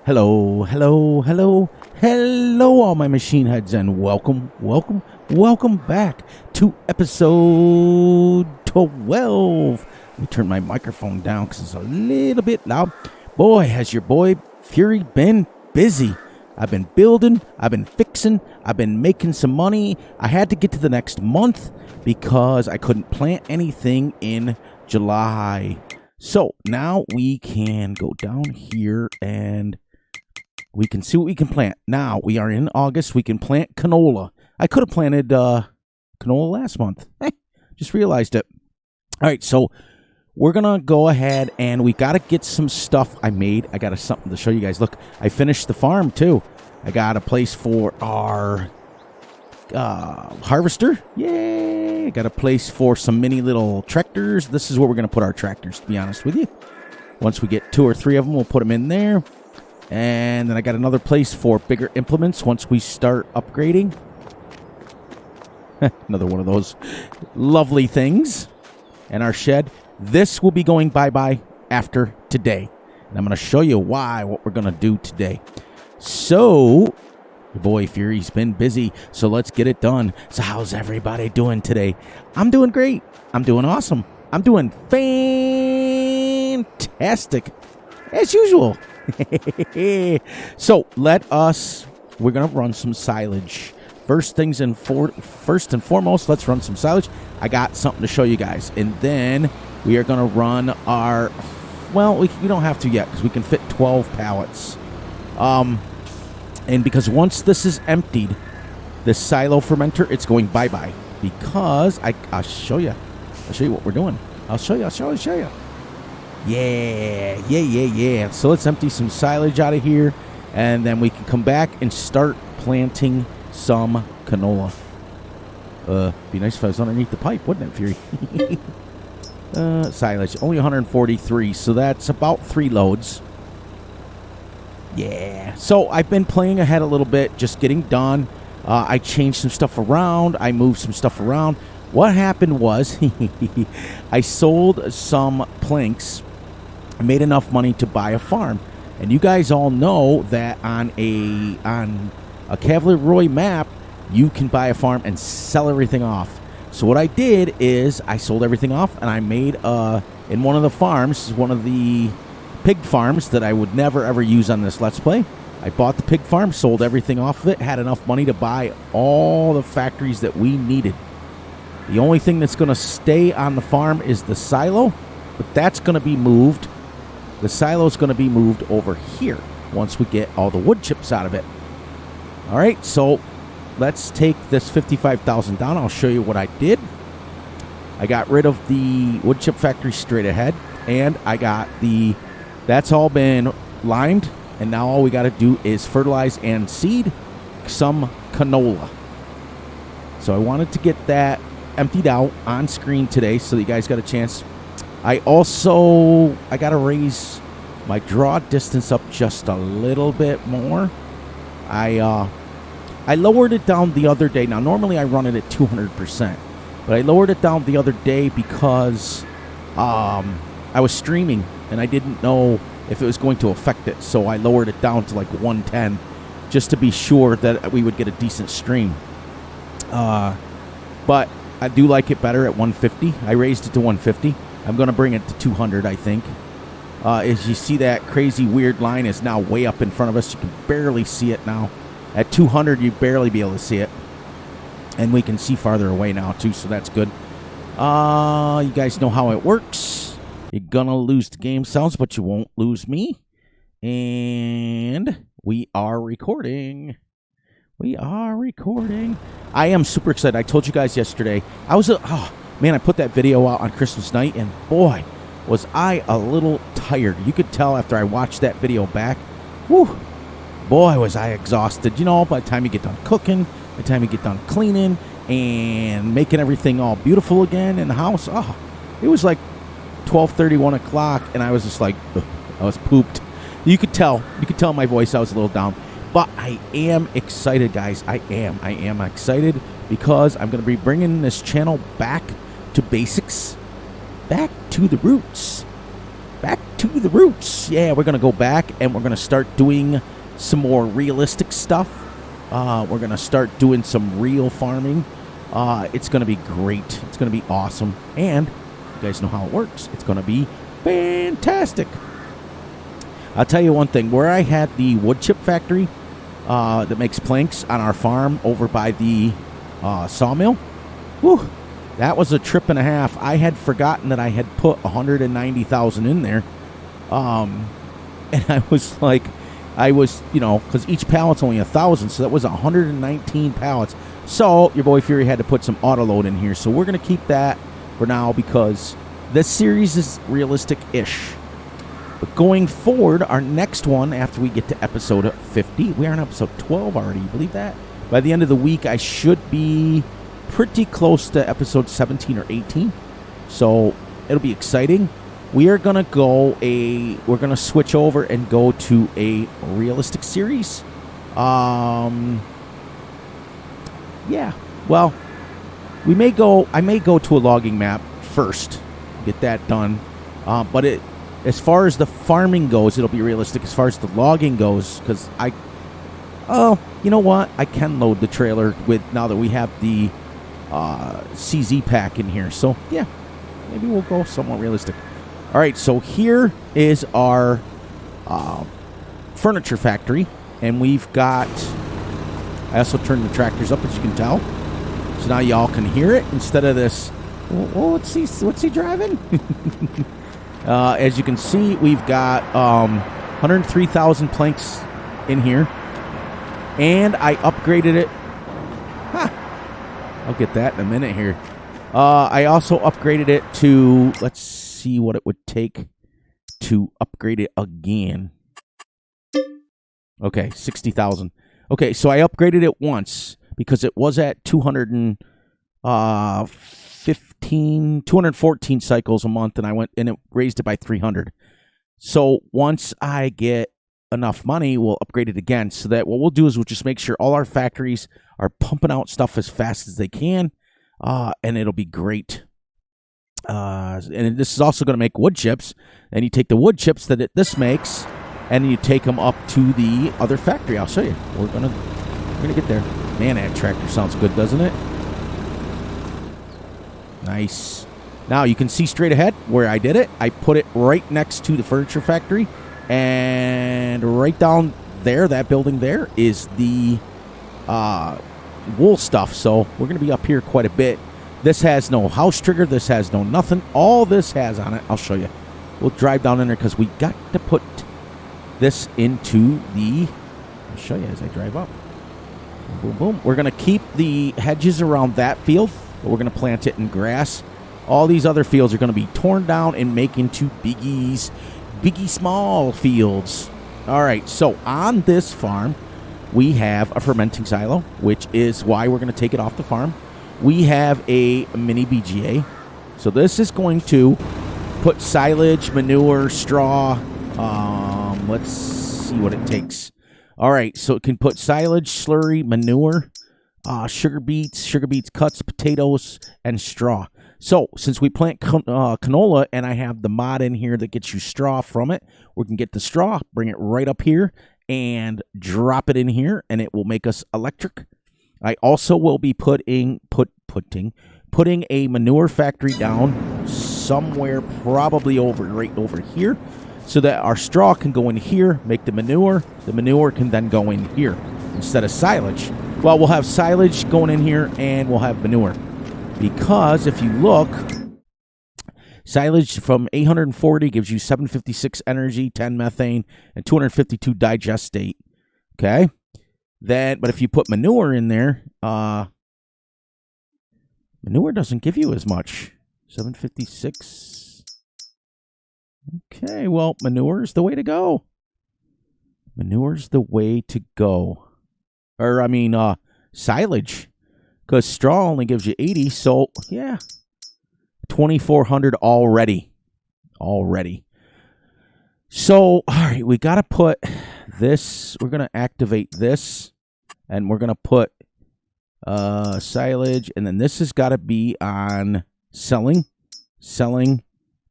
Hello, hello, hello, hello, all my machine heads, and welcome back to episode 12. Let me turn my microphone down because it's a little bit loud. Boy, has your boy Fury been busy. I've been building, I've been fixing, I've been making some money. I had to get to the next month because I couldn't plant anything in July. So now we can go down here and we can see what we can plant. Now, we are in August. We can plant canola. I could have planted canola last month. Just realized it. All right, so we're going to go ahead and we got to get some stuff I made. I got something to show you guys. Look, I finished the farm, too. I got a place for our harvester. Yay! I got a place for some mini little tractors. This is where we're going to put our tractors, to be honest with you. Once we get 2 or 3 of them, we'll put them in there. And then I got another place for bigger implements once we start upgrading. Another one of those lovely things. And our shed. This will be going bye-bye after today. And I'm going to show you what we're going to do today. So, your boy Fury's been busy, so let's get it done. So how's everybody doing today? I'm doing great. I'm doing awesome. I'm doing fantastic. As usual. So we're gonna run some silage. First and foremost, let's run some silage. I got something to show you guys, and then we are gonna run our. Well, we don't have to yet because we can fit 12 pallets. And because once this is emptied, the silo fermenter, it's going bye-bye because I'll show you. I'll show you what we're doing. I'll show you. Yeah. So let's empty some silage out of here, and then we can come back and start planting some canola. Be nice if I was underneath the pipe, wouldn't it, Fury? Silage, only 143, so that's about 3 loads. Yeah. So I've been playing ahead a little bit, just getting done. I changed some stuff around. I moved some stuff around. What happened was I sold some planks. I made enough money to buy a farm, and you guys all know that on a Cavalier map, you can buy a farm and sell everything off. So what I did is I sold everything off, and I made in one of the farms, one of the pig farms that I would never ever use on this Let's Play. I bought the pig farm, sold everything off of it, had enough money to buy all the factories that we needed. The only thing that's going to stay on the farm is the silo, but that's going to be moved. The silo is going to be moved over here once we get all the wood chips out of it. All right, so let's take this 55,000 down. I'll show you what I did. I got rid of the wood chip factory straight ahead, and I got that's all been limed, and now all we got to do is fertilize and seed some canola. So I wanted to get that emptied out on screen today so that you guys got a chance. I got to raise my draw distance up just a little bit more. I lowered it down the other day. Now, normally I run it at 200%, but I lowered it down the other day because I was streaming, and I didn't know if it was going to affect it, so I lowered it down to like 110 just to be sure that we would get a decent stream. But I do like it better at 150. I raised it to 150. I'm going to bring it to 200, I think. As you see, that crazy weird line is now way up in front of us. You can barely see it now. At 200, you'd barely be able to see it. And we can see farther away now, too, so that's good. You guys know how it works. You're going to lose the game sounds, but you won't lose me. And we are recording. I am super excited. I told you guys yesterday. I put that video out on Christmas night, and boy, was I a little tired. You could tell after I watched that video back. Whew, boy, was I exhausted. You know, by the time you get done cooking, by the time you get done cleaning, and making everything all beautiful again in the house, it was like 12:30, 1 o'clock, and I was just like, I was pooped. You could tell my voice, I was a little down. But I am excited, guys. I am excited because I'm going to be bringing this channel back to basics, back to the roots, back to the roots. Yeah, we're going to go back and we're going to start doing some more realistic stuff. We're going to start doing some real farming. It's going to be great. It's going to be awesome. And you guys know how it works. It's going to be fantastic. I'll tell you one thing. Where I had the wood chip factory that makes planks on our farm over by the sawmill, whew, that was a trip and a half. I had forgotten that I had put 190,000 in there. And I was like, because each pallet's only 1,000, so that was 119 pallets. So your boy Fury had to put some auto load in here. So we're going to keep that for now because this series is realistic-ish. But going forward, our next one, after we get to episode 50, we are on episode 12 already. You believe that? By the end of the week, I should be pretty close to episode 17 or 18. So it'll be exciting. We are going to we're going to switch over and go to a realistic series. Yeah. Well, I may go to a logging map first, get that done. But as far as the farming goes, it'll be realistic. As far as the logging goes, because you know what? I can load the trailer now that we have the CZ pack in here. So, yeah, maybe we'll go somewhat realistic. All right, so here is our furniture factory, and we've got... I also turned the tractors up, as you can tell. So now y'all can hear it instead of this, well, what's he driving? As you can see, we've got 103,000 planks in here. And I upgraded it. I'll get that in a minute here. I also upgraded it to, let's see what it would take to upgrade it again. Okay, 60,000. Okay, so I upgraded it once because it was at 214 cycles a month, and I went and it raised it by 300. So once I get enough money, we'll upgrade it again, so that what we'll do is we'll just make sure all our factories are pumping out stuff as fast as they can, and it'll be great. And this is also going to make wood chips, and you take the wood chips that this makes, and you take them up to the other factory. I'll show you. We're gonna get there. Man, that tractor sounds good, doesn't it? Nice. Now you can see straight ahead where I did it. I put it right next to the furniture factory. And right down there, that building there, is the wool stuff. So we're going to be up here quite a bit. This has no house trigger. This has no nothing. All this has on it, I'll show you. We'll drive down in there because we got to put this into the... I'll show you as I drive up. Boom, boom. We're going to keep the hedges around that field, but we're going to plant it in grass. All these other fields are going to be torn down and make into biggie small fields. All right, so on this farm, we have a fermenting silo, which is why we're going to take it off the farm. We have a mini BGA. So this is going to put silage, manure, straw. Let's see what it takes. All right, so it can put silage, slurry, manure, sugar beets cuts, potatoes, and straw. So, since we plant canola and I have the mod in here that gets you straw from it, we can get the straw, bring it right up here, and drop it in here, and it will make us electric. I also will be putting a manure factory down somewhere probably right over here, so that our straw can go in here, make the manure. The manure can then go in here instead of silage. Well, we'll have silage going in here, and we'll have manure. Because if you look, silage from 840 gives you 756 energy, 10 methane, and 252 digestate. Okay? But if you put manure in there, manure doesn't give you as much. 756. Okay, well, manure's the way to go. Manure's the way to go. Or, silage. Because straw only gives you 80, so, yeah. 2,400 already. So, all right, we got to put this. We're going to activate this. And we're going to put silage. And then this has got to be on selling.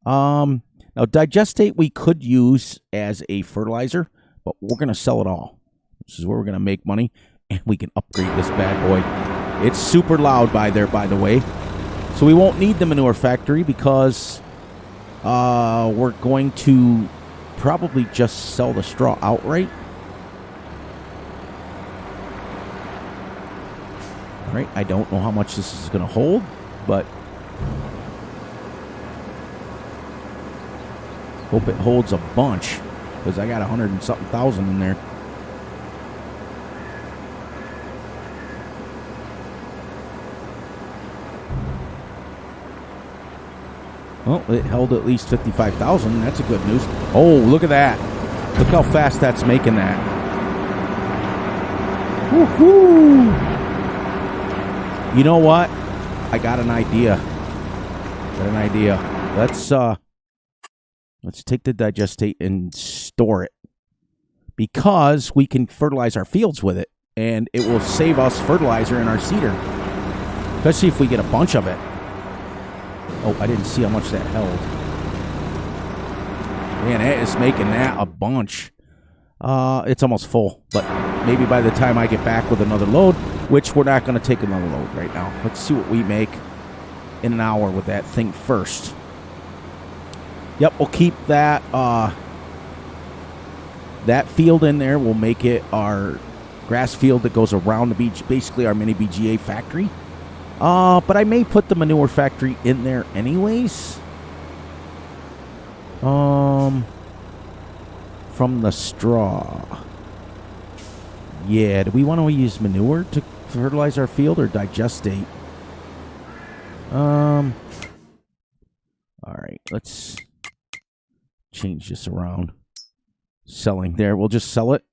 Now, Now, digestate we could use as a fertilizer, but we're going to sell it all. This is where we're going to make money, and we can upgrade this bad boy. It's super loud by there, by the way. So we won't need the manure factory because we're going to probably just sell the straw outright. All right, I don't know how much this is going to hold, but hope it holds a bunch because I got 100 and something thousand in there. Well, it held at least 55,000. That's a good news. Oh, look at that. Look how fast that's making that. Woo-hoo! You know what? I got an idea. Let's take the digestate and store it. Because we can fertilize our fields with it. And it will save us fertilizer in our seeder. Especially if we get a bunch of it. Oh, I didn't see how much that held. Man, it is making that a bunch. It's almost full, but maybe by the time I get back with another load, which we're not going to take another load right now. Let's see what we make in an hour with that thing first. Yep, we'll keep that that field in there. We'll make it our grass field that goes around the beach, basically our mini BGA factory. But I may put the manure factory in there anyways. From the straw. Yeah, do we want to use manure to fertilize our field or digestate? Alright, let's change this around. Selling there. We'll just sell it.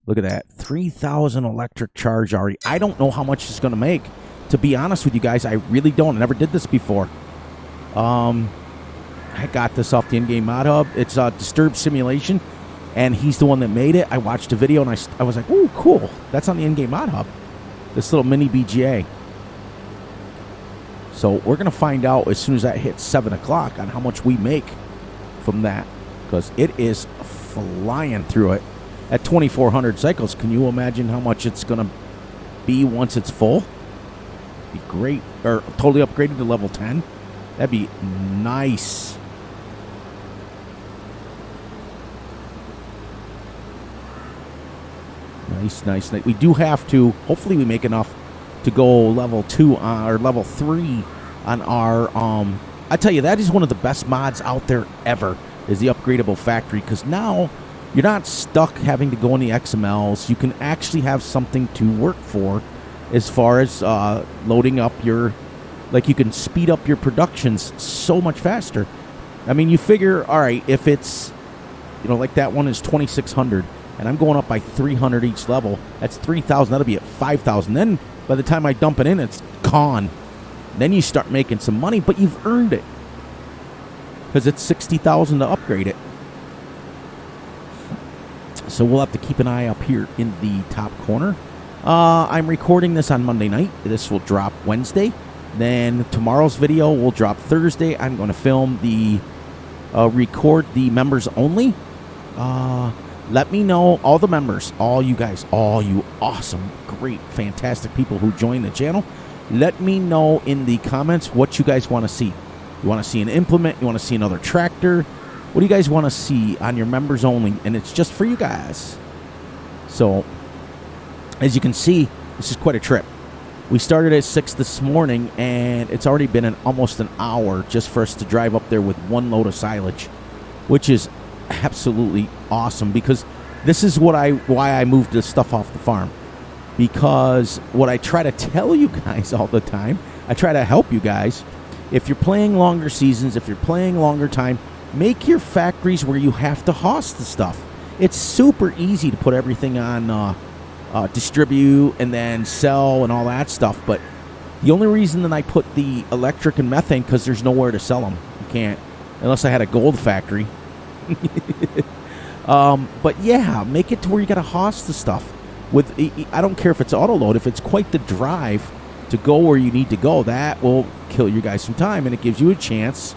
Look at that. 3,000 electric charge already. I don't know how much it's going to make. To be honest with you guys, I really don't. I never did this before. I got this off the in-game mod hub. It's a Disturbed Simulation, and he's the one that made it. I watched a video, and I was like, ooh, cool. That's on the in-game mod hub. This little mini BGA. So we're going to find out as soon as that hits 7 o'clock on how much we make from that, because it is flying through it. At 2,400 cycles, can you imagine how much it's going to be once it's full? Be great. Or totally upgraded to level 10. That'd be nice. Nice. We do have to, hopefully we make enough to go level 2 or level 3 on our I tell you, that is one of the best mods out there ever, is the upgradable factory, because now you're not stuck having to go in the XMLs. You can actually have something to work for as far as loading up your, like, you can speed up your productions so much faster. I mean, you figure, all right, if it's, you know, like that one is 2,600, and I'm going up by 300 each level, that's 3,000. That'll be at 5,000. Then by the time I dump it in, it's gone. Then you start making some money, but you've earned it because it's 60,000 to upgrade it. So we'll have to keep an eye up here in the top corner. I'm recording this on Monday night. This will drop Wednesday. Then tomorrow's video will drop Thursday. I'm going to film the record the members only. Let me know, all the members, all you guys, all you awesome, great, fantastic people who join the channel. Let me know in the comments what you guys want to see. You want to see an implement? You want to see another tractor? What do you guys want to see on your members only? And it's just for you guys. So, as you can see, this is quite a trip. We started at 6 this morning, and it's already been almost an hour just for us to drive up there with one load of silage, which is absolutely awesome, because this is why I moved this stuff off the farm. Because what I try to tell you guys all the time, I try to help you guys. If you're playing longer seasons, if you're playing longer time, make your factories where you have to host the stuff. It's super easy to put everything on distribute and then sell and all that stuff. But the only reason that I put the electric and methane, because there's nowhere to sell them. You can't, unless I had a gold factory. But yeah, make it to where you got to host the stuff. I don't care if it's auto load. If it's quite the drive to go where you need to go, that will kill you guys some time, and it gives you a chance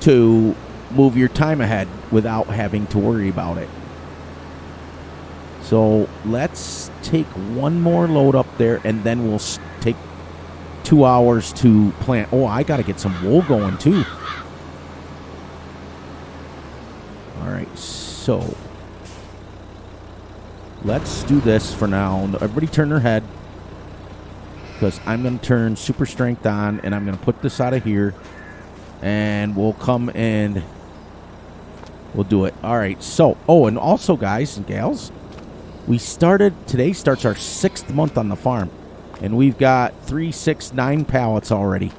to move your time ahead without having to worry about it. So let's take one more load up there, and then we'll take 2 hours to plant. Oh, I got to get some wool going too. All right, so let's do this for now. Everybody turn their head, because I'm going to turn super strength on, and I'm going to put this out of here, and we'll come and we'll do it. All right, so, oh, and also, guys and gals, today starts our 6th month on the farm, and we've got 3, 6, 9 pallets already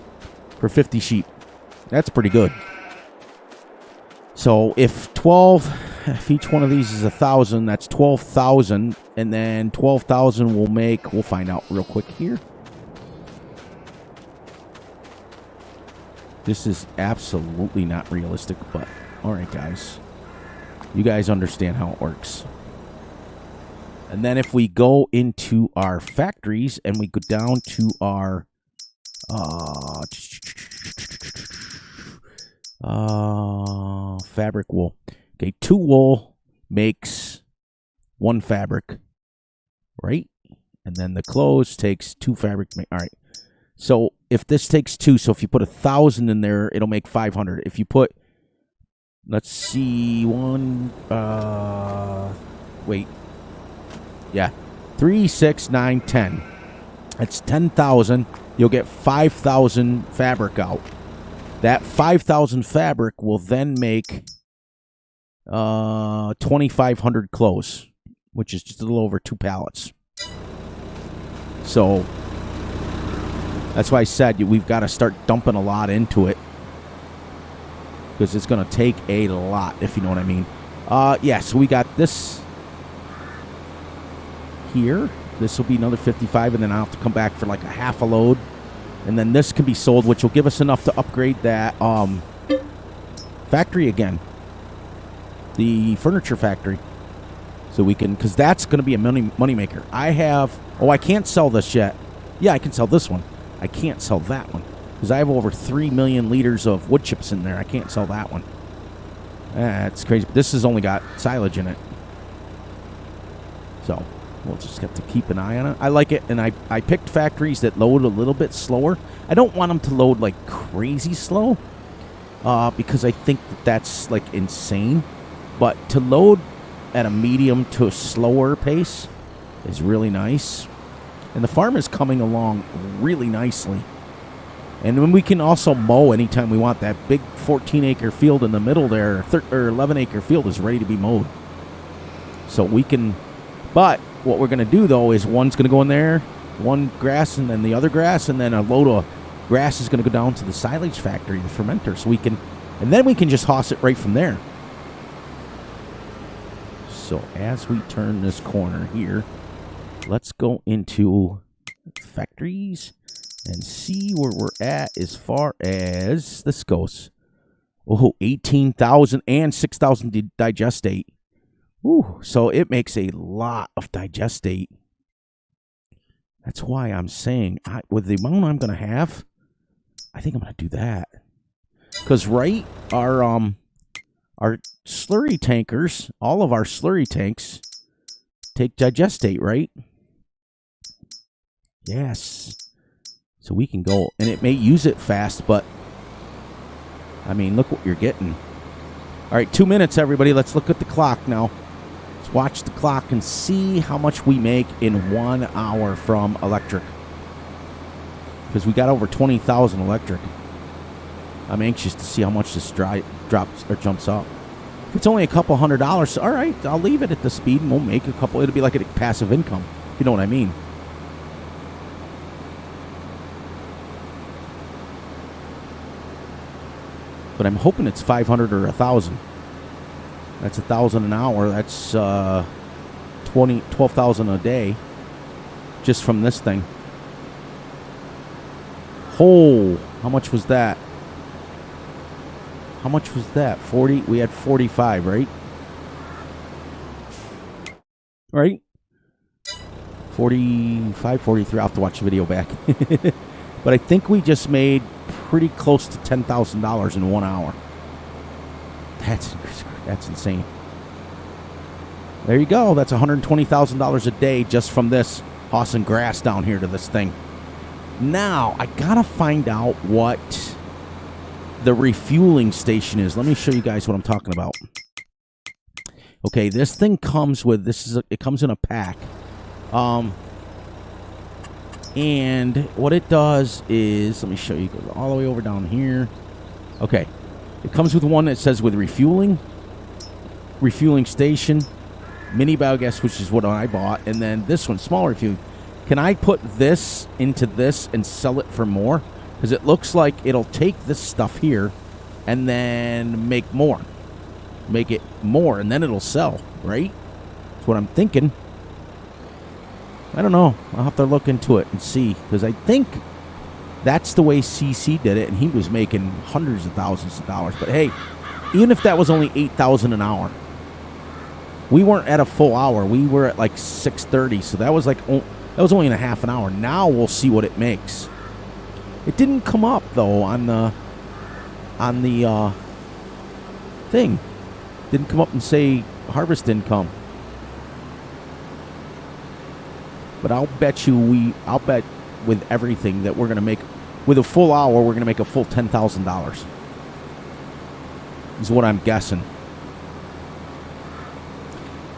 for 50 sheep. That's pretty good. So if each one of these is 1,000, that's 12,000, and then 12,000 will make, we'll find out real quick here. This is absolutely not realistic, but all right, guys. You guys understand how it works. And then if we go into our factories and we go down to our fabric wool. Okay, 2 wool makes 1 fabric, right? And then the clothes takes 2 fabric. All right. So if this takes 2, so if you put 1,000 in there, it'll make 500. If you put, let's see, 3, 6, 9, 10. That's 10,000. You'll get 5,000 fabric out. That 5,000 fabric will then make 2,500 clothes, which is just a little over 2 pallets. So that's why I said we've got to start dumping a lot into it, because it's going to take a lot, if you know what I mean. Yeah, so we got this here. This will be another 55, and then I'll have to come back for like a half a load. And then this can be sold, which will give us enough to upgrade that factory again. The furniture factory. So we can, because that's going to be a money maker. I can't sell this yet. Yeah, I can sell this one. I can't sell that one, because I have over 3 million liters of wood chips in there. I can't sell that one. That's crazy. But this has only got silage in it. So we'll just have to keep an eye on it. I like it, and I picked factories that load a little bit slower. I don't want them to load like crazy slow, because I think that's like insane. But to load at a medium to a slower pace is really nice. And the farm is coming along really nicely. And then we can also mow anytime we want. That big 14-acre field in the middle there, or 11-acre field, is ready to be mowed. So we can, but what we're going to do, though, is one's going to go in there, one grass, and then the other grass, and then a load of grass is going to go down to the silage factory, the fermenter, so we can, and then we can just hoss it right from there. So as we turn this corner here, let's go into factories and see where we're at as far as this goes. Oh, 18,000 and 6,000 digestate. Ooh, so it makes a lot of digestate. That's why I'm saying, with the amount I'm going to have, I think I'm going to do that. Because, right, our slurry tankers, all of our slurry tanks take digestate, right? Yes. So we can go, and it may use it fast, but, I mean, look what you're getting. All right, 2 minutes, everybody. Let's look at the clock now. Let's watch the clock and see how much we make in 1 hour from electric. Because we got over 20,000 electric. I'm anxious to see how much this drops or jumps up. If it's only a couple $100, all right, I'll leave it at the speed, and we'll make a couple. It'll be like a passive income. You know what I mean? But I'm hoping it's 500 or 1,000. That's 1,000 an hour. That's 12,000 a day, just from this thing. Oh, how much was that? How much was that? 40. We had 45, right? Right? 45, 43. I'll have to watch the video back. But I think we just made pretty close to $10,000 in 1 hour. That's insane. There you go. That's $120,000 a day just from this hossing grass down here to this thing. Now, I gotta find out what the refueling station is. Let me show you guys what I'm talking about. Okay, this thing comes with, it comes in a pack. And what it does is, let me show you, it goes all the way over down here. Okay, it comes with one that says with refueling station, mini biogas, which is what I bought, and then this one, small refueling. Can I put this into this and sell it for more? Because it looks like it'll take this stuff here and then make more. Make it more, and then it'll sell, right? That's what I'm thinking. I don't know. I'll have to look into it and see, because I think that's the way CC did it, and he was making hundreds of thousands of dollars. But hey, even if that was only $8,000 an hour, we weren't at a full hour. We were at like 6:30, so that was like that was only in a half an hour. Now we'll see what it makes. It didn't come up though on the thing. Didn't come up and say harvest income. But I'll bet with everything that we're gonna make with a full hour, we're gonna make a full $10,000. Is what I'm guessing.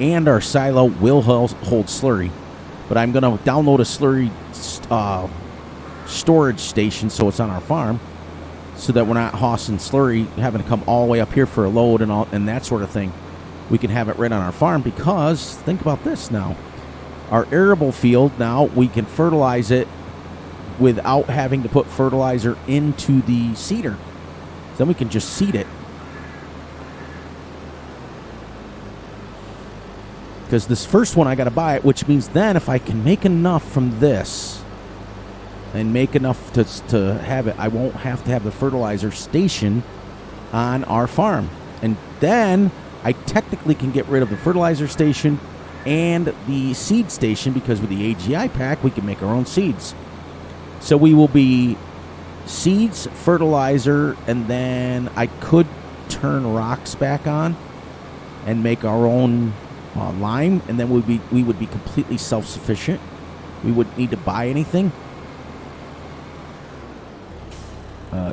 And our silo will hold slurry, but I'm gonna download a slurry storage station so it's on our farm, so that we're not hossing slurry, having to come all the way up here for a load and that sort of thing. We can have it right on our farm, because think about this now. Our arable field, now we can fertilize it without having to put fertilizer into the seeder. So then we can just seed it. Because this first one I got to buy it, which means then if I can make enough from this and make enough to have it, I won't have to have the fertilizer station on our farm. And then I technically can get rid of the fertilizer station and the seed station, because with the AGI pack, we can make our own seeds. So we will be seeds, fertilizer, and then I could turn rocks back on and make our own lime, and then we would be completely self-sufficient. We wouldn't need to buy anything.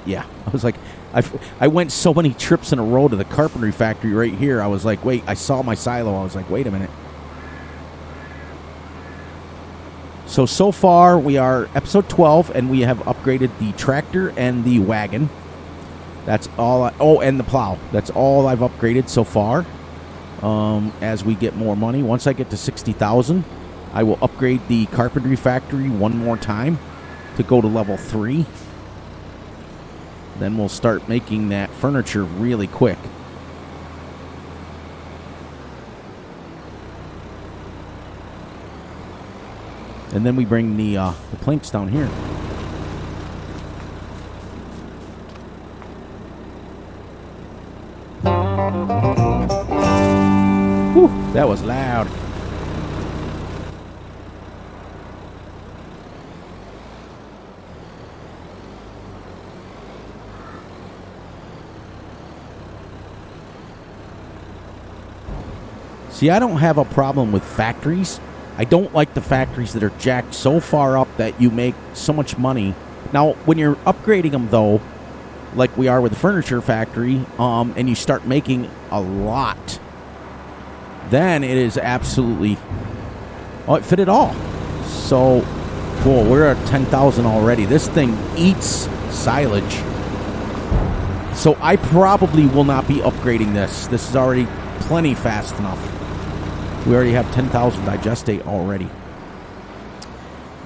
Yeah, I was like, I went so many trips in a row to the carpentry factory right here. I was like, wait, I saw my silo. I was like, wait a minute. So far we are episode 12, and we have upgraded the tractor and the wagon. That's all. And the plow. That's all I've upgraded so far. As we get more money, once I get to 60,000, I will upgrade the carpentry factory one more time to go to level 3. Then we'll start making that furniture really quick. And then we bring the planks down here. Whew, that was loud. See, I don't have a problem with factories. I don't like the factories that are jacked so far up that you make so much money. Now, when you're upgrading them, though, like we are with the furniture factory, and you start making a lot, then it is absolutely... Oh, it fit it all. So, cool. We're at 10,000 already. This thing eats silage. So I probably will not be upgrading this. This is already plenty fast enough. We already have 10,000 digestate already.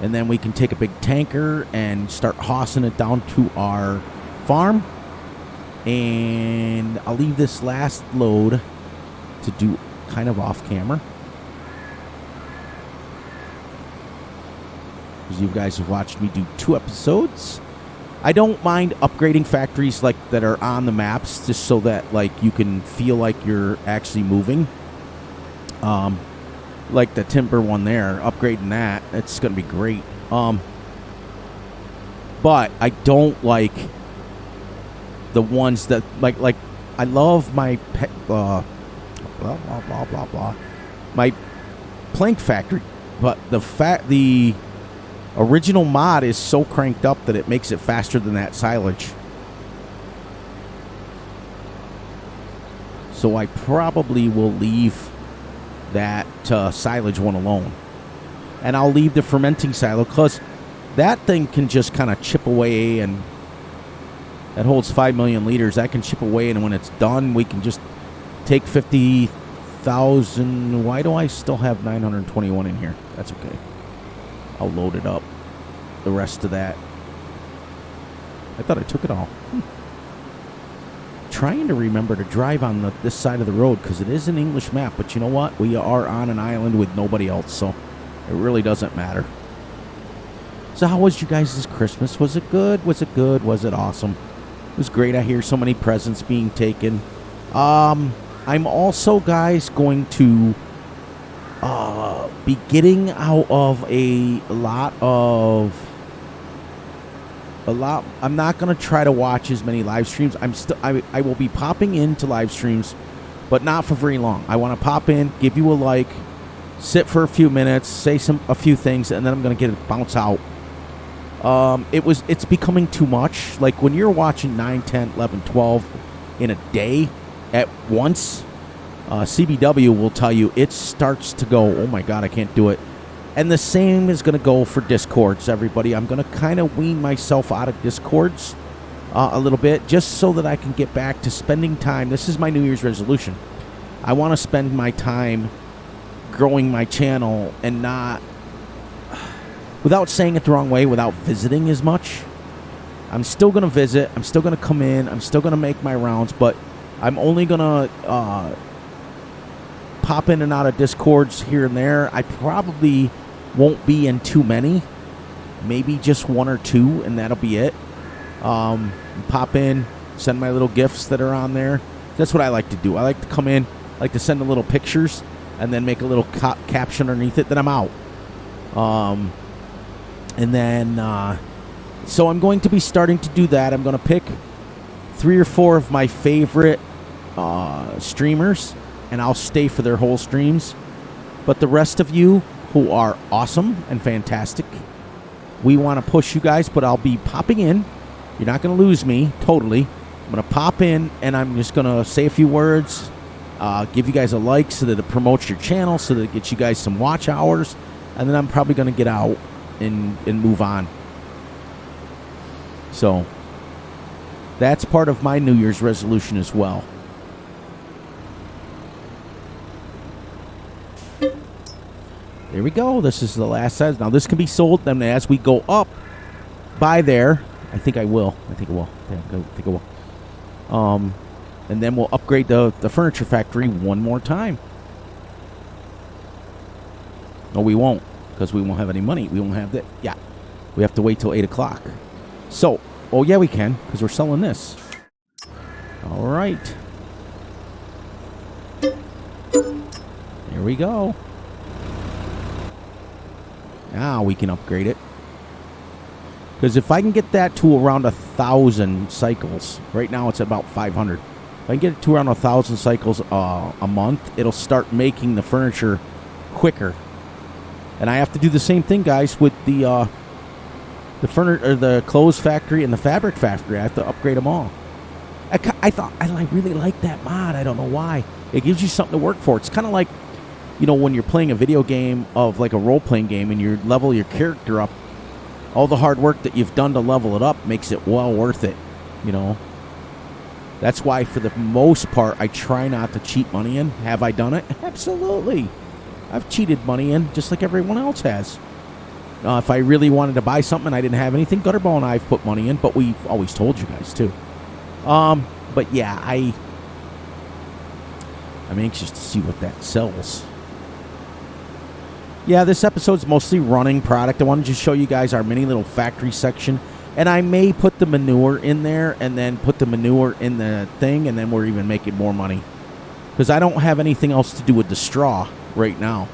And then we can take a big tanker and start hossing it down to our farm. And I'll leave this last load to do kind of off camera, because you guys have watched me do 2 episodes. I don't mind upgrading factories like that are on the maps, just so that like you can feel like you're actually moving. Like the timber one there, upgrading that, it's going to be great. But I don't like the ones that like I love my blah blah blah blah blah my plank factory, but the original mod is so cranked up that it makes it faster than that silage. So I probably will leave that silage one alone. And I'll leave the fermenting silo because that thing can just kind of chip away, and that holds 5 million liters. That can chip away, and when it's done, we can just take 50,000. Why do I still have 921 in here? That's okay. I'll load it up. The rest of that. I thought I took it all. Trying to remember to drive on this side of the road because it is an English map, but you know what? We are on an island with nobody else, so it really doesn't matter. So how was you guys' Christmas? Was it good? Was it good? Was it awesome? It was great. I hear so many presents being taken. I'm also, guys, going to be getting out of a lot. I'm not going to try to watch as many live streams. I will be popping into live streams, but not for very long. I want to pop in, give you a like, sit for a few minutes, say a few things, and then I'm going to get it bounce out. It's becoming too much. Like when you're watching 9, 10, 11, 12 in a day at once, CBW will tell you it starts to go, oh my God, I can't do it. And the same is going to go for Discords, everybody. I'm going to kind of wean myself out of Discords a little bit just so that I can get back to spending time. This is my New Year's resolution. I want to spend my time growing my channel and not, without saying it the wrong way, without visiting as much. I'm still going to visit. I'm still going to come in. I'm still going to make my rounds, but I'm only going to pop in and out of Discords here and there. I probably won't be in too many, maybe just 1 or 2, and that'll be it. Pop in, send my little gifts that are on there. That's what I like to do. I like to come in, like to send the little pictures, and then make a little caption underneath it. Then I'm out. And then, so I'm going to be starting to do that. I'm going to pick 3 or 4 of my favorite streamers, and I'll stay for their whole streams. But the rest of you who are awesome and fantastic, we want to push you guys, but I'll be popping in. You're not going to lose me totally. I'm going to pop in, and I'm just going to say a few words, give you guys a like so that it promotes your channel, so that it gets you guys some watch hours, and then I'm probably going to get out and move on. So that's part of my New Year's resolution as well. There we go. This is the last size. Now this can be sold. Then as we go up by there, I think I will. I think it will. Yeah, I think it will. And then we'll upgrade the furniture factory one more time. No, we won't, because we won't have any money. We won't have that. Yeah, we have to wait till 8 o'clock. So, oh yeah, we can, because we're selling this. All right. There we go. Now we can upgrade it. Because if I can get that to around 1,000 cycles, right now it's about 500. If I can get it to around 1,000 cycles a month, it'll start making the furniture quicker. And I have to do the same thing, guys, with the clothes factory and the fabric factory. I have to upgrade them all. I really like that mod. I don't know why. It gives you something to work for. It's kind of like, you know, when you're playing a video game of like a role-playing game and you level your character up, all the hard work that you've done to level it up makes it well worth it, you know. That's why, for the most part, I try not to cheat money in. Have I done it? Absolutely. I've cheated money in just like everyone else has. If I really wanted to buy something and I didn't have anything, Gutterball and I have put money in, but we've always told you guys too. But yeah, I'm anxious to see what that sells. Yeah, this episode's mostly running product. I wanted to show you guys our mini little factory section. And I may put the manure in there and then put the manure in the thing, and then we're even making more money. Because I don't have anything else to do with the straw right now.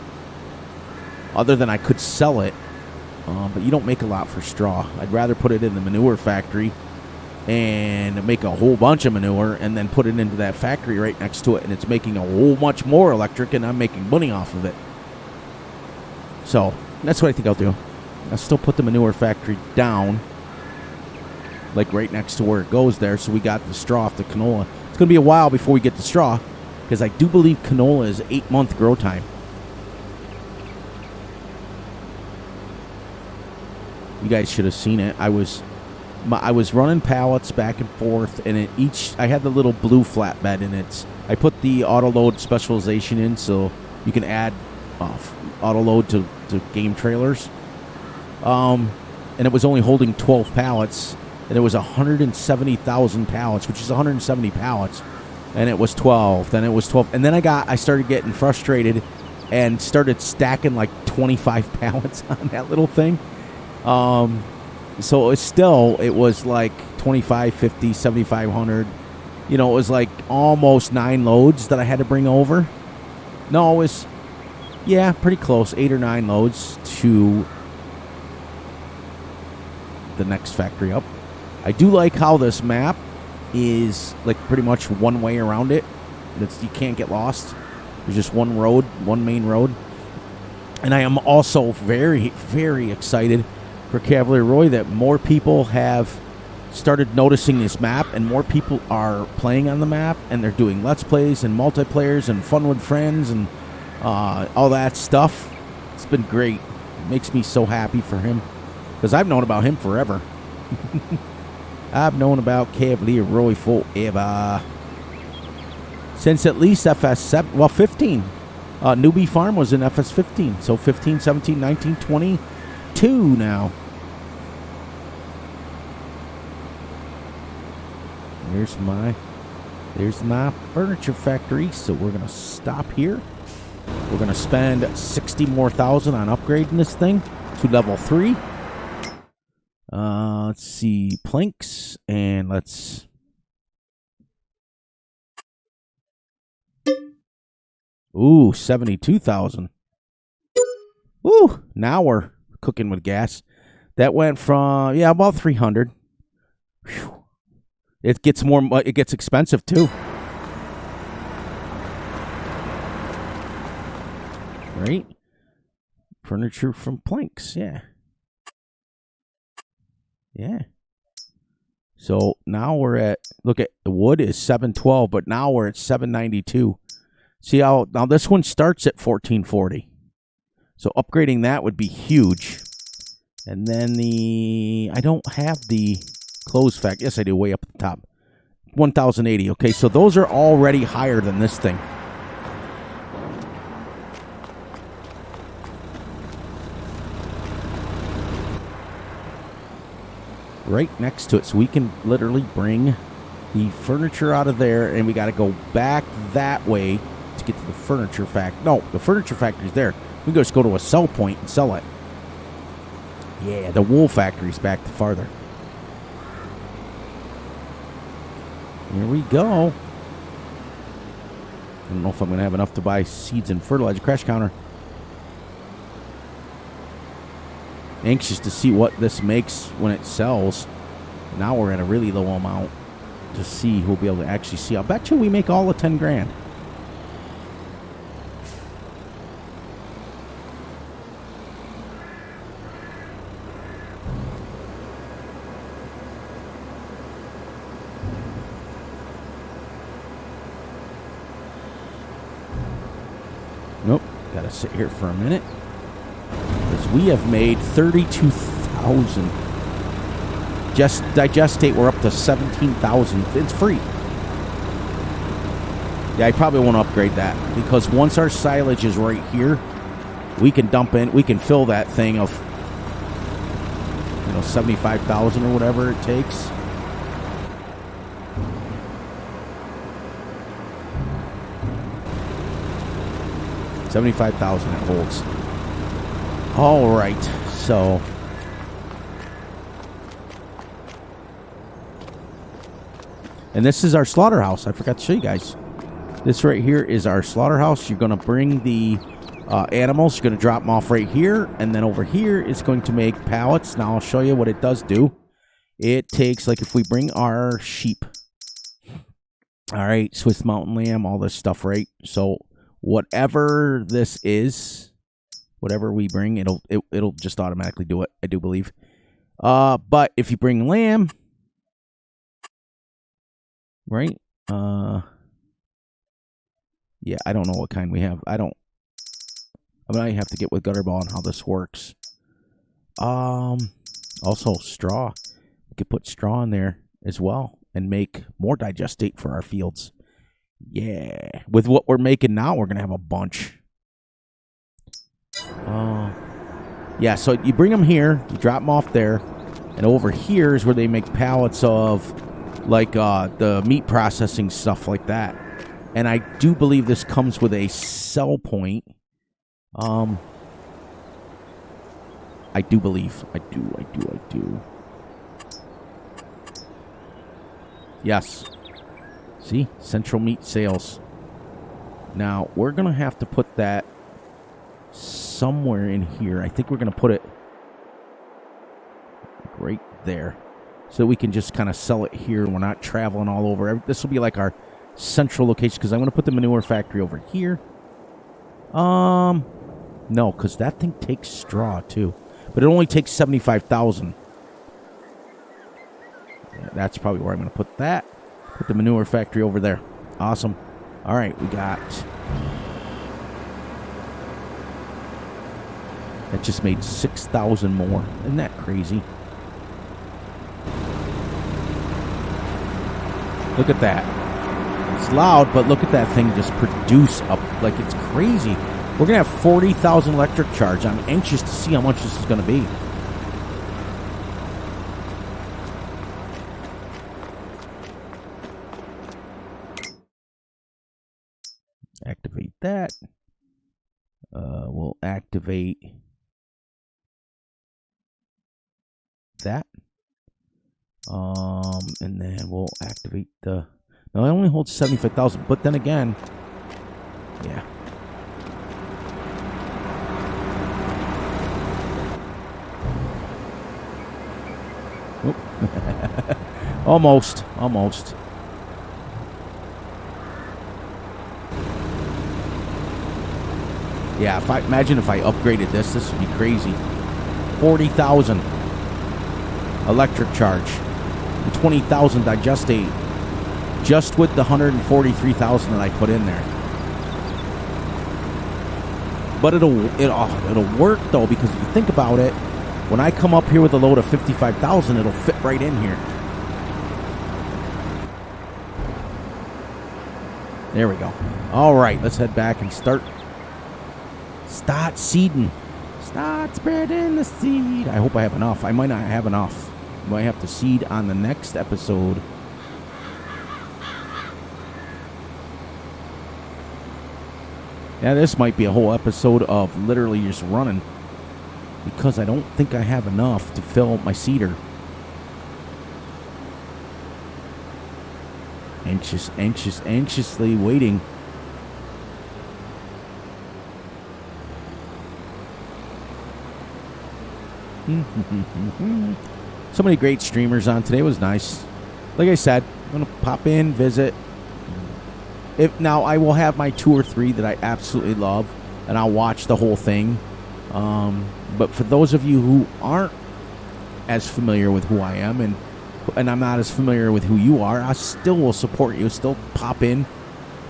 Other than I could sell it. But you don't make a lot for straw. I'd rather put it in the manure factory and make a whole bunch of manure and then put it into that factory right next to it, and it's making a whole much more electric, and I'm making money off of it. So that's what I think I'll do. I'll still put the manure factory down, like right next to where it goes there, so we got the straw off the canola. It's going to be a while before we get the straw, because I do believe canola is 8-month grow time. You guys should have seen it. I was running pallets back and forth, and I had the little blue flatbed, and I put the auto load specialization in, so you can add auto load to game trailers. And it was only holding 12 pallets, and it was 170,000 pallets, which is 170 pallets, and it was 12. Then it was 12, and then I started getting frustrated and started stacking like 25 pallets on that little thing. So it was like 25, 50, 7,500. You know, it was like almost 9 loads that I had to bring over. No, it was, yeah, pretty close, 8 or 9 loads to the next factory up. I do like how this map is like pretty much one way around it. You can't get lost. There's just one road, one main road. And I am also very, very excited for Cavalier Roy that more people have started noticing this map, and more people are playing on the map, and they're doing Let's Plays and multiplayers and fun with friends and all that stuff. It's been great. It makes me so happy for him, because I've known about him forever. I've known about Cavalier Roy forever. Since at least FS7, well, 15. Newbie Farm was in FS15. So 15, 17, 19, 22 now. There's my furniture factory. So we're going to stop here. We're going to spend 60 more thousand on upgrading this thing to level 3. Let's see, planks, and let's... Ooh, 72,000. Ooh, now we're cooking with gas. That went from, yeah, about 300. Whew. It gets expensive too. Right? Furniture from planks, yeah. Yeah. So now we're at, look at, the wood is 712, but now we're at 792. See how, now this one starts at 1440. So upgrading that would be huge. And then I don't have the clothes factory. Yes, I do, way up at the top. 1080. Okay, so those are already higher than this thing. Right next to it, so we can literally bring the furniture out of there, and we got to go back that way to get to the furniture factory. No, the furniture factory's there. We can just go to a sell point and sell it. Yeah, the wool factory's back farther. Here we go. I don't know if I'm going to have enough to buy seeds and fertilizer. Crash counter. Anxious to see what this makes when it sells. Now we're at a really low amount to see who'll be able to actually see. I'll bet you we make all of 10 grand. Nope, gotta sit here for a minute. Because we have made 32,000. Just digestate, we're up to 17,000. It's free. Yeah, I probably won't upgrade that, because once our silage is right here, we can dump in, we can fill that thing of, 75,000 or whatever it takes. $75,000 it holds. All right, so and this is our slaughterhouse. I forgot to show you guys. This right here is our slaughterhouse. You're going to bring the animals. You're going to drop them off right here, and then over here it's going to make pallets. Now I'll show you what it does do. It takes, like, if we bring our sheep, all right, Swiss mountain lamb, all this stuff, right? So whatever this is, whatever we bring, it'll just automatically do it, I do believe. But if you bring lamb, right? Yeah, I don't know what kind we have. I might have to get with Gutterball on how this works. Also straw. We could put straw in there as well and make more digestate for our fields. Yeah. With what we're making now, we're gonna have a bunch. Yeah, so you bring them here, you drop them off there, and over here is where they make pallets of, like, the meat processing stuff like that. And I do believe this comes with a sell point. I do believe. I do. Yes. See? Central meat sales. Now, we're going to have to put that somewhere in here. I think we're going to put it right there, so we can just kind of sell it here. We're not traveling all over. This will be like our central location, because I'm going to put the manure factory over here. No, because that thing takes straw too, but it only takes 75,000. Yeah, that's probably where I'm going to put that. Put the manure factory over there. Awesome. All right, we got... That just made 6,000 more. Isn't that crazy? Look at that. It's loud, but look at that thing just produce up like it's crazy. We're going to have 40,000 electric charge. I'm anxious to see how much this is going to be. Activate that. We'll activate that. And then we'll activate the... Now, it only holds 75,000, but then again, yeah. Almost. Yeah, imagine if I upgraded this would be crazy. 40,000 electric charge, and 20,000 digestate, just with the 143,000 that I put in there. But it'll work though, because if you think about it, when I come up here with a load of 55,000, it'll fit right in here. There we go. All right, let's head back and start seeding. Start spreading the seed. I hope I have enough. I might not have enough. I might have to seed on the next episode. Yeah, this might be a whole episode of literally just running, because I don't think I have enough to fill my seeder. Anxiously waiting. So many great streamers on today. It was nice. Like I said, I'm going to pop in, visit. Now, I will have my 2 or 3 that I absolutely love, and I'll watch the whole thing. But for those of you who aren't as familiar with who I am, and I'm not as familiar with who you are, I still will support you, still pop in,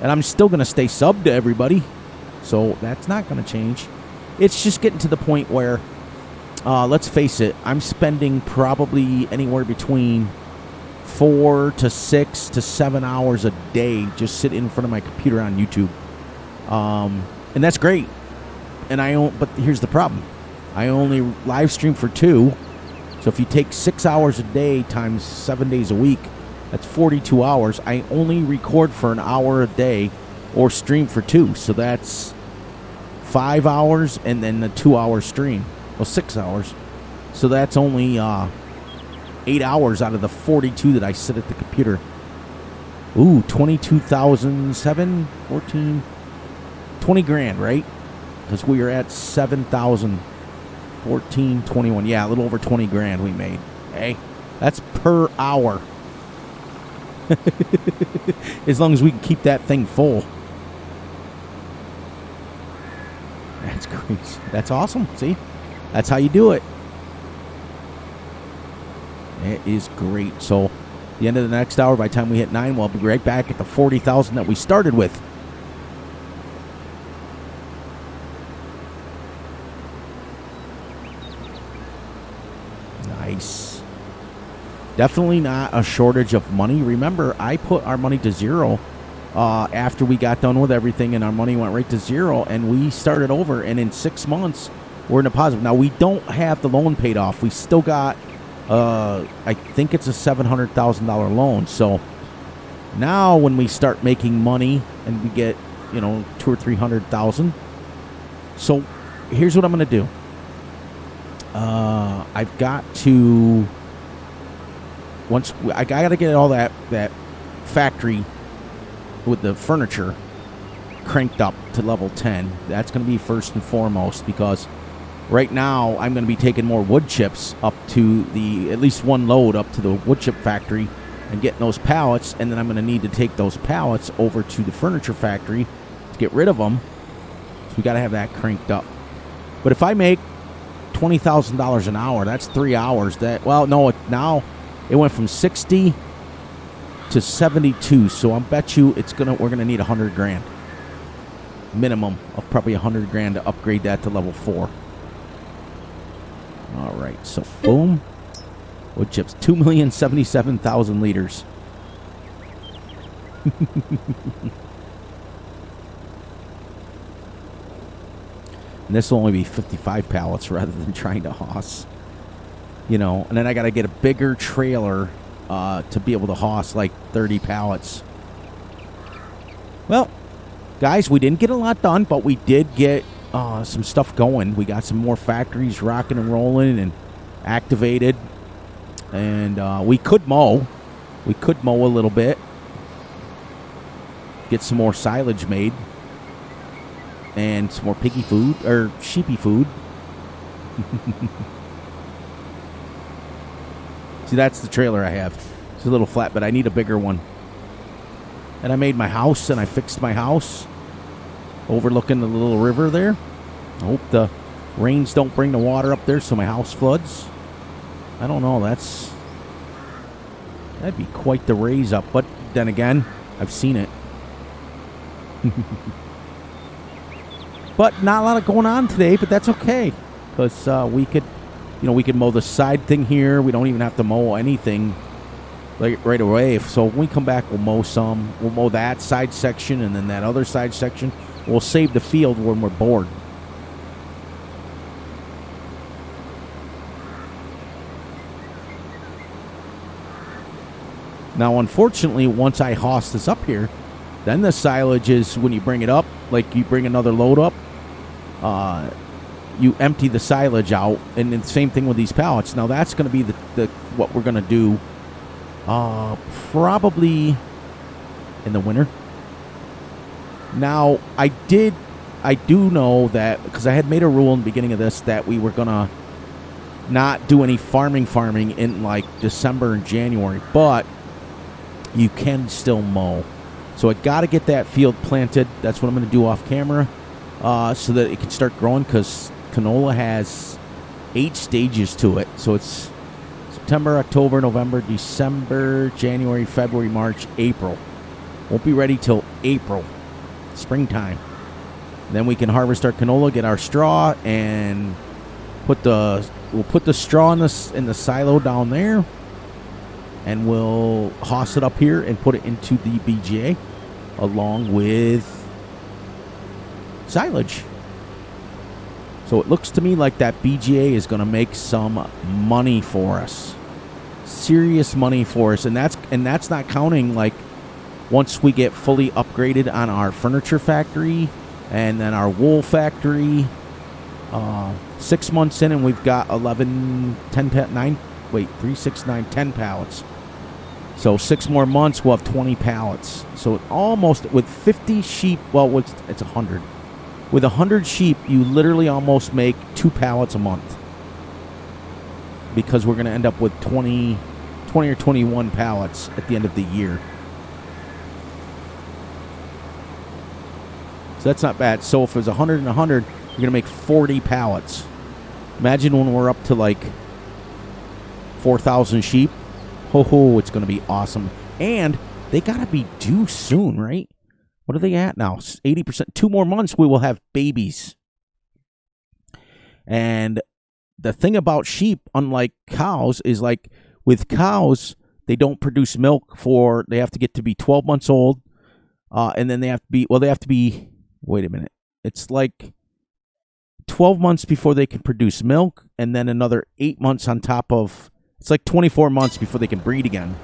and I'm still going to stay subbed to everybody. So that's not going to change. It's just getting to the point where, let's face it, I'm spending probably anywhere between 4 to 6 to 7 hours a day just sitting in front of my computer on YouTube. And that's great. But here's the problem. I only live stream for 2. So if you take 6 hours a day times 7 days a week, that's 42 hours. I only record for an hour a day or stream for 2. So that's 5 hours and then the 2-hour stream. Well, 6 hours. So that's only 8 hours out of the 42 that I sit at the computer. Ooh, 22,007, 14, 20 grand, right? Because we are at 7,000, 14, 21. Yeah, a little over 20 grand we made. Hey, That's per hour. As long as we can keep that thing full. That's crazy. That's awesome. See? That's how you do it. It is great. So, the end of the next hour, by the time we hit 9, we'll be right back at the 40,000 that we started with. Nice. Definitely not a shortage of money. Remember, I put our money to zero after we got done with everything, and our money went right to zero, and we started over, and in 6 months, we're in a positive. Now, we don't have the loan paid off. We still got, I think it's a $700,000 loan. So now when we start making money and we get, you know, 200,000 or 300,000. So here's what I'm going to do. I've got to, I got to get all that factory with the furniture cranked up to level 10. That's going to be first and foremost, because right now I'm going to be taking more wood chips up to at least one load up to the wood chip factory and getting those pallets, and then I'm going to need to take those pallets over to the furniture factory to get rid of them. So we got to have that cranked up. But if I make $20,000 an hour, that's 3 hours. Now it went from 60 to 72. So I bet you we're gonna need $100,000 minimum of probably $100,000 to upgrade that to level 4. All right, so boom, wood chips, 2,077,000 liters. And this will only be 55 pallets rather than trying to hoss. You know, and then I got to get a bigger trailer to be able to hoss like 30 pallets. Well, guys, we didn't get a lot done, but we did get some stuff going. We got some more factories rocking and rolling and activated. And we could mow. We could mow a little bit. Get some more silage made. And some more piggy food, or sheepy food. See, that's the trailer I have. It's a little flat, but I need a bigger one. And I made my house, and I fixed my house overlooking the little river there. I hope the rains don't bring the water up there so my house floods. I don't know. That'd be quite the raise up. But then again, I've seen it. But not a lot going on today, but that's okay. Because we could mow the side thing here. We don't even have to mow anything like right away. So when we come back, we'll mow some. We'll mow that side section and then that other side section. We'll save the field when we're bored. Now, unfortunately, once I hoss this up here, then the silage is, when you bring it up, like you bring another load up, you empty the silage out, and the same thing with these pallets. Now that's going to be the what we're going to do probably in the winter. Now I do know that, because I had made a rule in the beginning of this that we were going to not do any farming in like December and January, but you can still mow. So I got to get that field planted. That's what I'm going to do off camera. So that it can start growing, because canola has 8 stages to it. So it's September, October, November, December, January, February, March, April. Won't be ready till April, springtime. Then we can harvest our canola, get our straw, and we'll put the straw in the silo down there, and we'll hoss it up here and put it into the BGA along with silage. So it looks to me like that BGA is going to make some money for us, serious money for us, and that's not counting like once we get fully upgraded on our furniture factory and then our wool factory. 6 months in, and we've got 10 pallets. So 6 more months, we'll have 20 pallets. So almost, with 50 sheep, well, it's 100. With 100 sheep, you literally almost make 2 pallets a month, because we're going to end up with 20 20 or 21 pallets at the end of the year. So that's not bad. So if it was 100 and 100, you're going to make 40 pallets. Imagine when we're up to like 4,000 sheep. Ho, it's going to be awesome. And they got to be due soon, right? What are they at now? 80%. 2 more months, we will have babies. And the thing about sheep, unlike cows, is like with cows, they don't produce milk they have to get to be 12 months old. And then they have to be, wait a minute. It's like 12 months before they can produce milk, and then another 8 months on top of, it's like 24 months before they can breed again.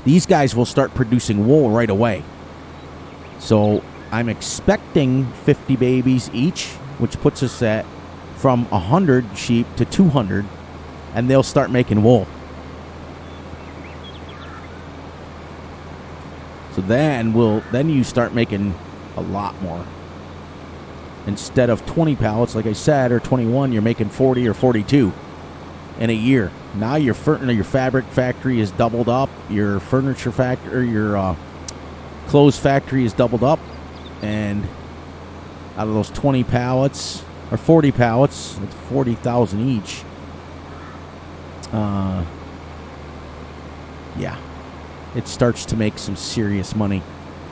These guys will start producing wool right away. So I'm expecting 50 babies each, which puts us at from 100 sheep to 200, and they'll start making wool. So then you start making a lot more. Instead of 20 pallets, like I said, or 21, you're making 40 or 42 in a year. Now your fabric factory is doubled up. Your furniture factory, or your clothes factory is doubled up. And out of those 20 pallets, or 40 pallets, it's 40,000 each. Yeah. It starts to make some serious money.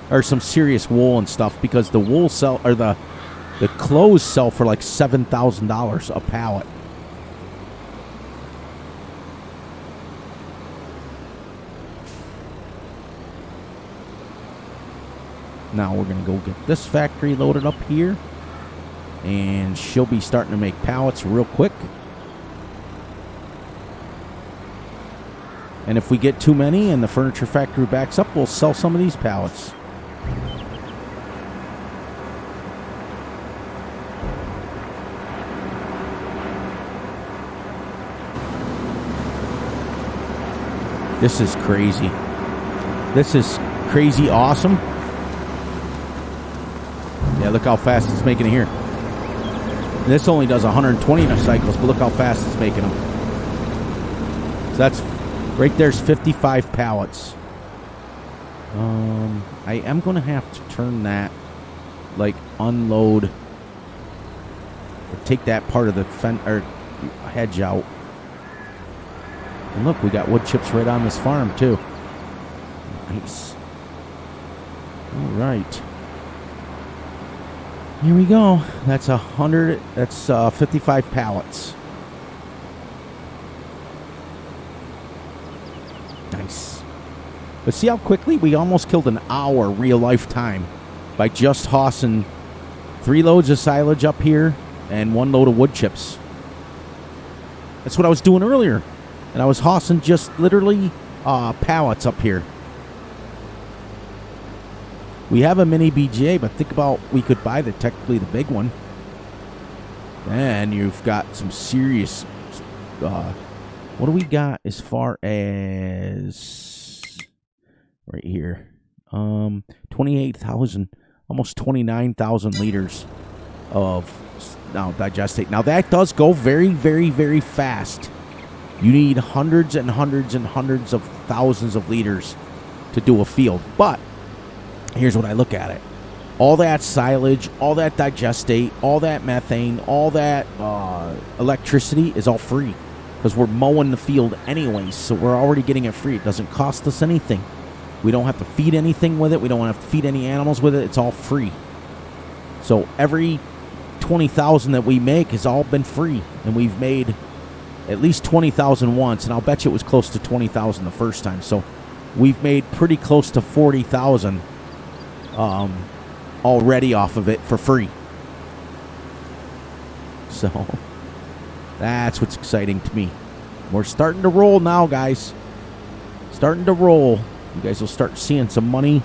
Or some serious wool and stuff, because the wool the clothes sell for like $7,000 a pallet. Now we're going to go get this factory loaded up here. And she'll be starting to make pallets real quick. And if we get too many and the furniture factory backs up, we'll sell some of these pallets. This is crazy. This is crazy awesome. Yeah, look how fast it's making it here. This only does 120 cycles, but look how fast it's making them. So that's right there's 55 pallets. I am going to have to turn that, like, unload, or take that part of the hedge out. And look, we got wood chips right on this farm, too. Nice. All right. Here we go. That's 55 pallets. Nice. But see how quickly we almost killed an hour real life time by just hossing 3 loads of silage up here and 1 load of wood chips. That's what I was doing earlier. And I was hossing just literally pallets up here. We have a mini BGA, but think about, we could buy technically the big one. And you've got some serious, what do we got as far as, right here, 28,000, almost 29,000 liters of digestate. Now that does go very, very, very fast. You need hundreds and hundreds and hundreds of thousands of liters to do a field. But here's what I look at it. All that silage, all that digestate, all that methane, all that electricity is all free. Because we're mowing the field anyways, so we're already getting it free. It doesn't cost us anything. We don't have to feed anything with it. We don't have to feed any animals with it. It's all free. So every 20,000 that we make has all been free. And we've made at least 20,000 once, and I'll bet you it was close to 20,000 the first time. So we've made pretty close to 40,000 already off of it for free. So that's what's exciting to me. We're starting to roll now, guys. Starting to roll. You guys will start seeing some money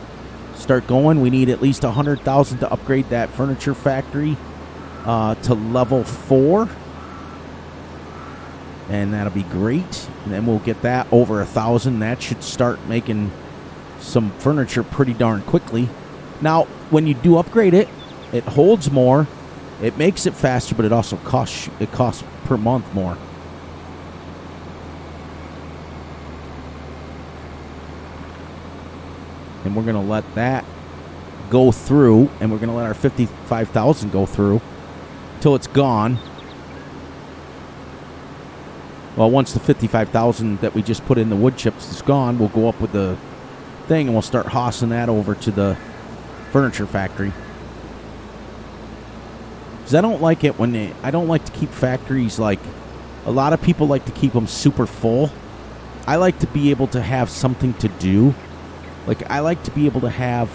start going. We need at least 100,000 to upgrade that furniture factory to level 4. And that'll be great. And then we'll get that over 1,000. That should start making some furniture pretty darn quickly. Now, when you do upgrade it, it holds more. It makes it faster, but it also costs per month more. and we're going to let that go through, and we're going to let our 55,000 go through till it's gone. Well, once the 55,000 that we just put in the wood chips is gone, we'll go up with the thing and we'll start hossing that over to the furniture factory. Because I don't like it I don't like to keep factories like, a lot of people like to keep them super full. I like to be able to have something to do. Like, I like to be able to have,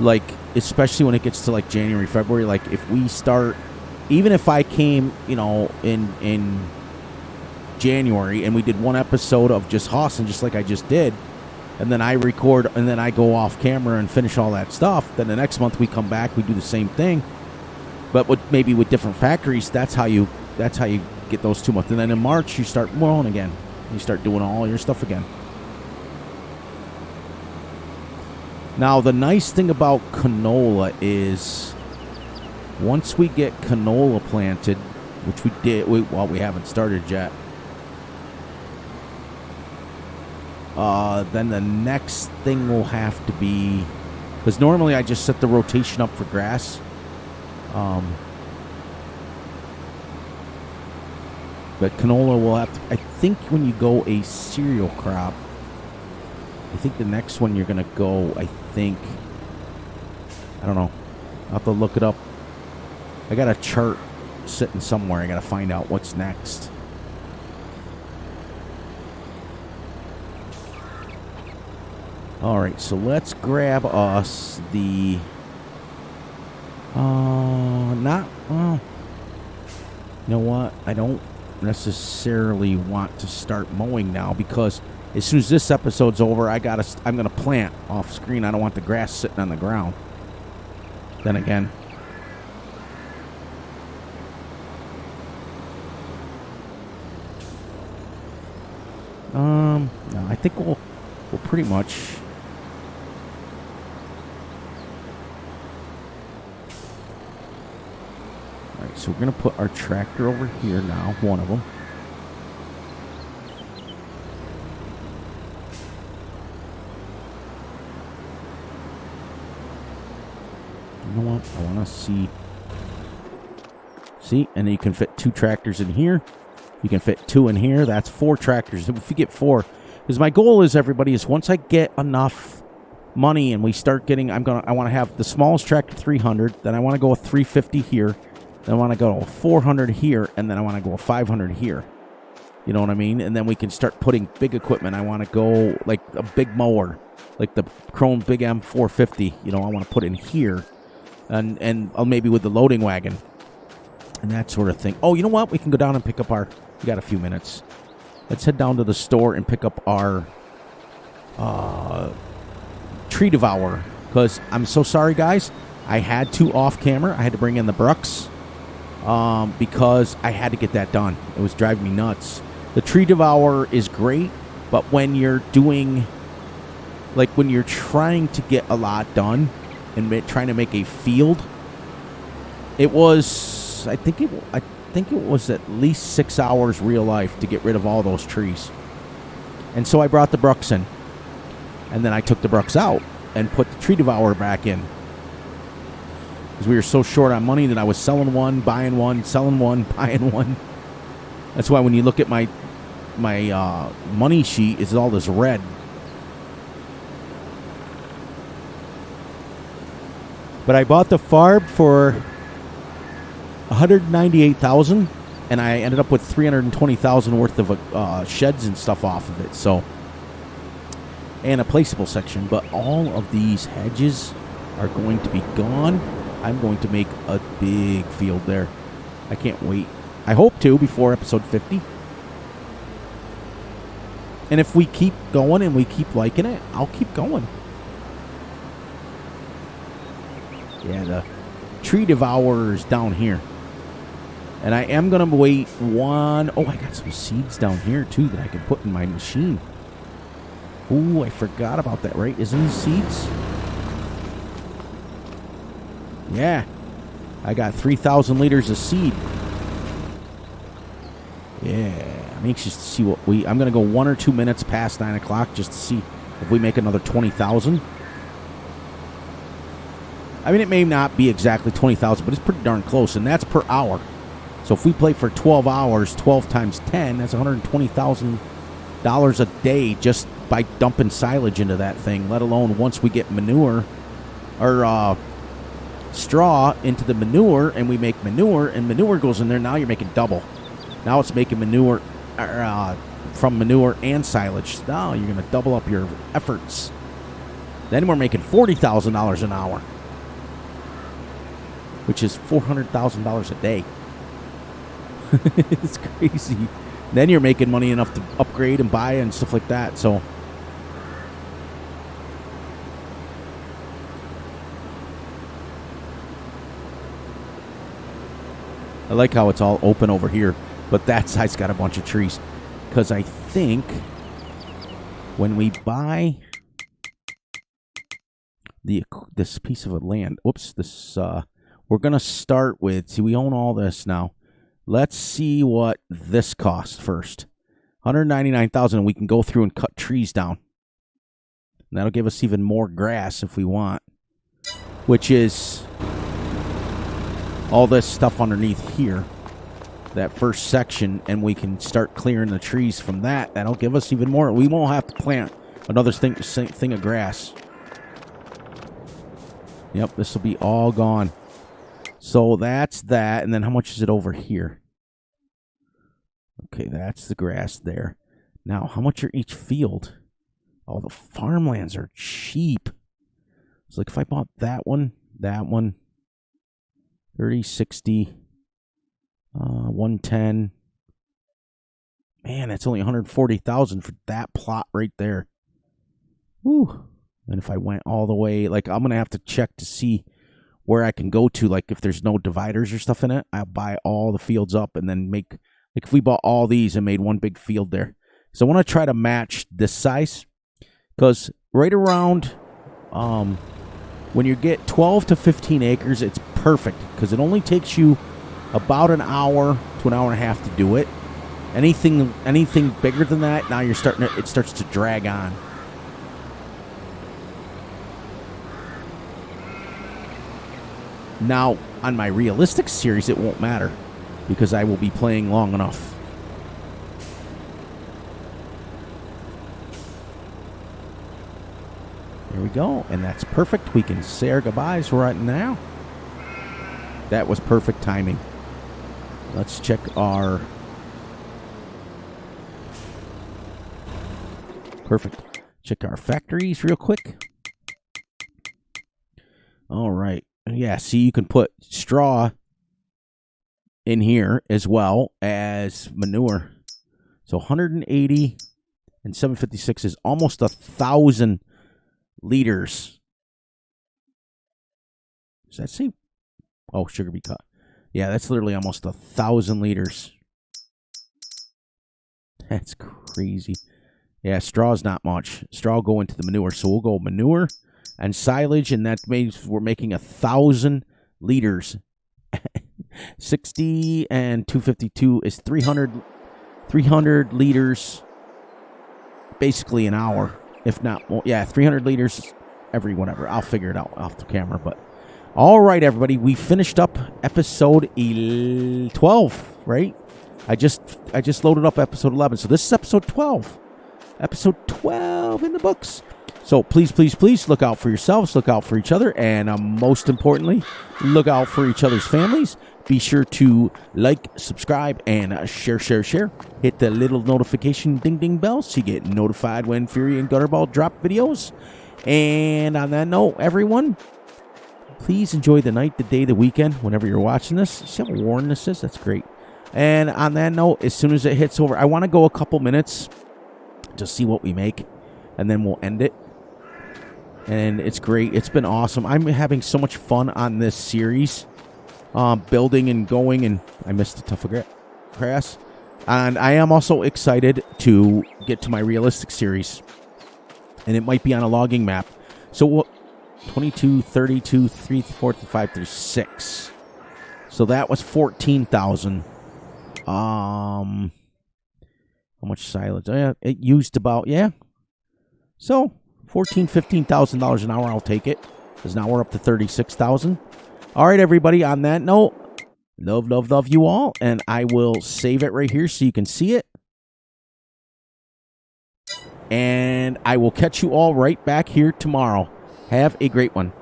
like, especially when it gets to, like, January, February, like, if we start, even if I came, you know, in January and we did one episode of just hossing, just like I just did, and then I record, and then I go off camera and finish all that stuff, then the next month we come back, we do the same thing, but maybe with different factories. That's how you get those 2 months. And then in March, you start mowing again. You start doing all your stuff again. Now, the nice thing about canola is once we get canola planted, which we did, well, we haven't started yet, then the next thing will have to be, because normally I just set the rotation up for grass. But canola will have to, I think when you go a cereal crop, I think the next one you're going to go, I don't know. I'll have to look it up. I got a chart sitting somewhere. I got to find out what's next. All right, so let's grab us the, well, you know what? I don't necessarily want to start mowing now, because as soon as this episode's over, I'm gonna plant off screen. I don't want the grass sitting on the ground. Then again, no, I think we'll pretty much. All right, so we're gonna put our tractor over here now. One of them. You know what? I want to see. See? And then you can fit 2 tractors in here. You can fit 2 in here. That's 4 tractors. If you get 4. Because my goal is, everybody, is once I get enough money and we start getting, I want to have the smallest tractor 300. Then I want to go with 350 here. Then I want to go 400 here. And then I want to go 500 here. You know what I mean? And then we can start putting big equipment. I want to go like a big mower. Like the Chrome Big M450. You know, I want to put in here. And maybe with the loading wagon and that sort of thing. Oh, you know what? We can go down and pick up we got a few minutes. Let's head down to the store and pick up our tree devourer. Because I'm so sorry, guys. I had to off camera. I had to bring in the Brooks because I had to get that done. It was driving me nuts. The tree devourer is great, but when you're doing, like when you're trying to get a lot done, and trying to make a field, it was, I think it was at least 6 hours real life to get rid of all those trees. And so I brought the Brooks in, and then I took the Brooks out and put the tree devourer back in, because we were so short on money that I was selling one, buying one, selling one, buying one. That's why when you look at my money sheet, it's all this red. But I bought the Farb for $198,000, and I ended up with $320,000 worth of sheds and stuff off of it. So, and a placeable section. But all of these hedges are going to be gone. I'm going to make a big field there. I can't wait. I hope to before episode 50. And if we keep going and we keep liking it, I'll keep going. Yeah, the tree devourer's down here. And I am going to wait one. Oh, I got some seeds down here, too, that I can put in my machine. Ooh, I forgot about that, right? Isn't these seeds? Yeah. I got 3,000 liters of seed. Yeah. I'm anxious to see what I'm going to go 1 or 2 minutes past 9 o'clock just to see If we make another 20,000. I mean, it may not be exactly 20,000, but it's pretty darn close, and that's per hour. So if we play for 12 hours, 12 times 10, that's $120,000 a day just by dumping silage into that thing, let alone once we get manure or straw into the manure and we make manure and manure goes in there, now you're making double. Now it's making manure from manure and silage. Now you're going to double up your efforts. Then we're making $40,000 an hour, which is $400,000 a day. It's crazy. Then you're making money enough to upgrade and buy and stuff like that. So I like how it's all open over here, but that side's got a bunch of trees. Because I think when we buy this piece of land, we're going to start with, see, we own all this now. Let's see what this costs first. $199,000, and we can go through and cut trees down. And that'll give us even more grass if we want, which is all this stuff underneath here, that first section, and we can start clearing the trees from that. That'll give us even more. We won't have to plant another thing of grass. Yep, this will be all gone. So that's that, and then how much is it over here? Okay, that's the grass there. Now, how much are each field? Oh, the farmlands are cheap. It's like if I bought that one, 30, 60, 110. Man, that's only $140,000 for that plot right there. Woo. And if I went all the way, like I'm going to have to check to see where I can go to, like if there's no dividers or stuff in it, I'll buy all the fields up and then make, like if we bought all these and made one big field there. So I want to try to match this size, because right around when you get 12 to 15 acres, it's perfect because it only takes you about an hour to an hour and a half to do it. Anything bigger than that, now you're it starts to drag on. Now, on my realistic series, it won't matter because I will be playing long enough. There we go, and that's perfect. We can say our goodbyes right now. That was perfect timing. Let's check our... Perfect. Check our factories real quick. All right. Yeah, see, you can put straw in here as well as manure. So 180 and 756 is almost 1,000 liters. Does that seem? Oh, sugar beet cut. Yeah, that's literally almost 1,000 liters. That's crazy. Yeah, straw's not much. Straw will go into the manure, so we'll go manure and silage, and that means we're making 1,000 liters. 60 and 252 is 300 liters basically an hour, if not more. Yeah, 300 liters every whatever. I'll figure it out off the camera. But all right, everybody, we finished up episode 12, right? I just loaded up episode 11, so this is episode 12. Episode 12 in the books. So please, please, please look out for yourselves, look out for each other, and most importantly, look out for each other's families. Be sure to like, subscribe, and share. Hit the little notification ding bell so you get notified when Fury and Gutterball drop videos. And on that note, everyone, please enjoy the night, the day, the weekend, whenever you're watching this. See how warm this is? That's great. And on that note, as soon as it hits over, I want to go a couple minutes to see what we make, and then we'll end it. And it's great. It's been awesome. I'm having so much fun on this series, building and going, and I missed a tough of grass. And I am also excited to get to my realistic series, and it might be on a logging map. So 22, 32, 3, 4, 5, 3, 6. So that was 14,000. How much silage? It used about, yeah. So $15,000 an hour, I'll take it. Because now we're up to $36,000. All right, everybody, on that note, love you all. And I will save it right here so you can see it. And I will catch you all right back here tomorrow. Have a great one.